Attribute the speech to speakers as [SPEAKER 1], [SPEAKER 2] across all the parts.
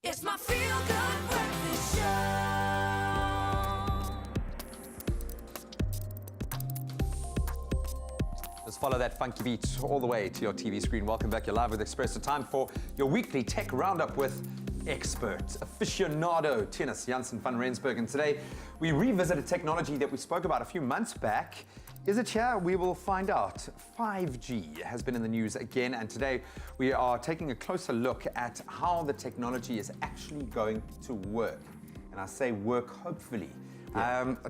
[SPEAKER 1] It's my feel-good breakfast show.
[SPEAKER 2] Just follow that funky beat all the way to your TV screen. Welcome back. You're live with Expresso. Time for your weekly tech roundup with expert, aficionado, tennis, Janssen van Rensburg. And today we revisit a technology that we spoke about a few months back. Is it here? We will find out. 5G has been in the news again, and today we are taking a closer look at how the technology is actually going to work. And I say work, hopefully.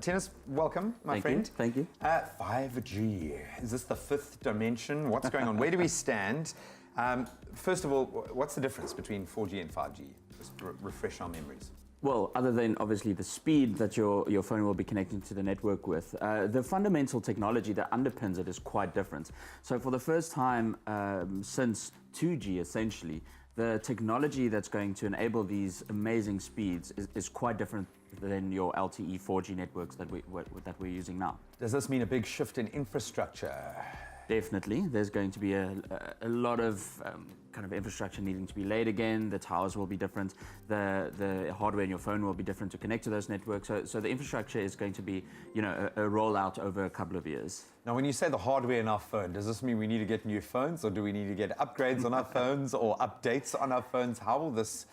[SPEAKER 2] Tennis, welcome, my friend.
[SPEAKER 3] Thank you.
[SPEAKER 2] 5G, is this the fifth dimension? What's going on? Where do we stand? First of all, what's the difference between 4G and 5G? Just refresh our memories.
[SPEAKER 3] Well, other than obviously the speed that your phone will be connecting to the network with, the fundamental technology that underpins it is quite different. So for the first time since 2G, essentially, the technology that's going to enable these amazing speeds is quite different than your LTE 4G networks that we're using now.
[SPEAKER 2] Does this mean a big shift in infrastructure?
[SPEAKER 3] Definitely. There's going to be a lot of kind of infrastructure needing to be laid again. The towers will be different. The hardware in your phone will be different to connect to those networks. So the infrastructure is going to be, you know, a rollout over a couple of years.
[SPEAKER 2] Now, when you say the hardware in our phone, does this mean we need to get new phones, or do we need to get upgrades on our phones or updates on our phones? How will this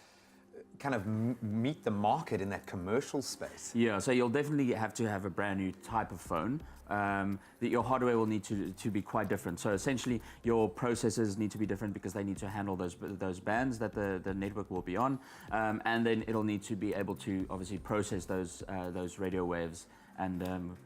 [SPEAKER 2] kind of meet the market in that commercial space?
[SPEAKER 3] Yeah, so you'll definitely have to have a brand new type of phone. Your hardware will need to be quite different. So essentially, your processors need to be different because they need to handle those bands that the network will be on, and then it'll need to be able to obviously process those radio waves and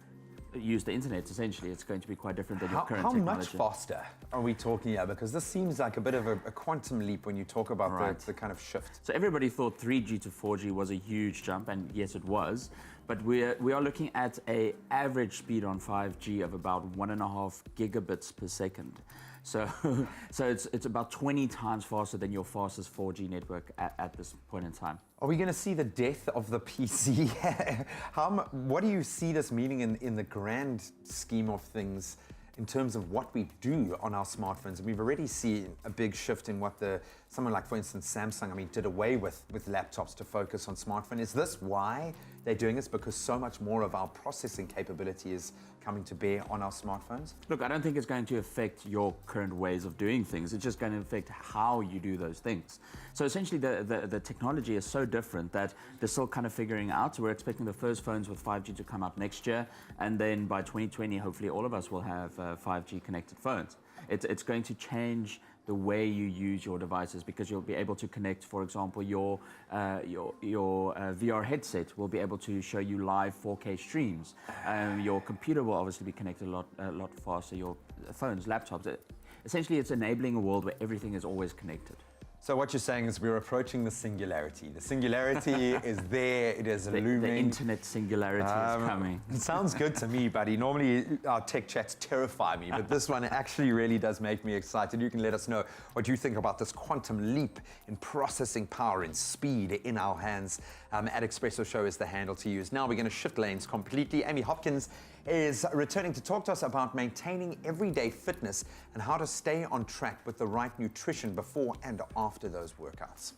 [SPEAKER 3] use the internet. Essentially, it's going to be quite different than your current technology.
[SPEAKER 2] How much faster are we talking here? Because this seems like a bit of a quantum leap when you talk about the kind of shift.
[SPEAKER 3] So everybody thought 3G to 4G was a huge jump, and yes, it was. But we are looking at an average speed on 5G of about 1.5 gigabits per second. So it's about 20 times faster than your fastest 4G network at this point in time.
[SPEAKER 2] Are we going to see the death of the PC? What do you see this meaning in the grand scheme of things in terms of what we do on our smartphones? And we've already seen a big shift in what someone like, for instance, Samsung, did away with laptops to focus on smartphone. Is this why they're doing this? Because so much more of our processing capability is coming to bear on our smartphones?
[SPEAKER 3] Look, I don't think it's going to affect your current ways of doing things. It's just going to affect how you do those things. So essentially, the technology is so different that they're still kind of figuring out. So we're expecting the first phones with 5G to come out next year. And then by 2020, hopefully all of us will have 5G connected phones. It's going to change the way you use your devices, because you'll be able to connect, for example, your VR headset will be able to show you live 4K streams. Your computer will obviously be connected a lot faster. Your phones, laptops. Essentially, it's enabling a world where everything is always connected.
[SPEAKER 2] So what you're saying is we're approaching the singularity. The singularity is there, it is looming.
[SPEAKER 3] The internet singularity is coming.
[SPEAKER 2] It sounds good to me, buddy. Normally our tech chats terrify me, but this one actually really does make me excited. You can let us know what you think about this quantum leap in processing power and speed in our hands. At Expresso Show is the handle to use. Now we're going to shift lanes completely. Amy Hopkins is returning to talk to us about maintaining everyday fitness and how to stay on track with the right nutrition before and after those workouts.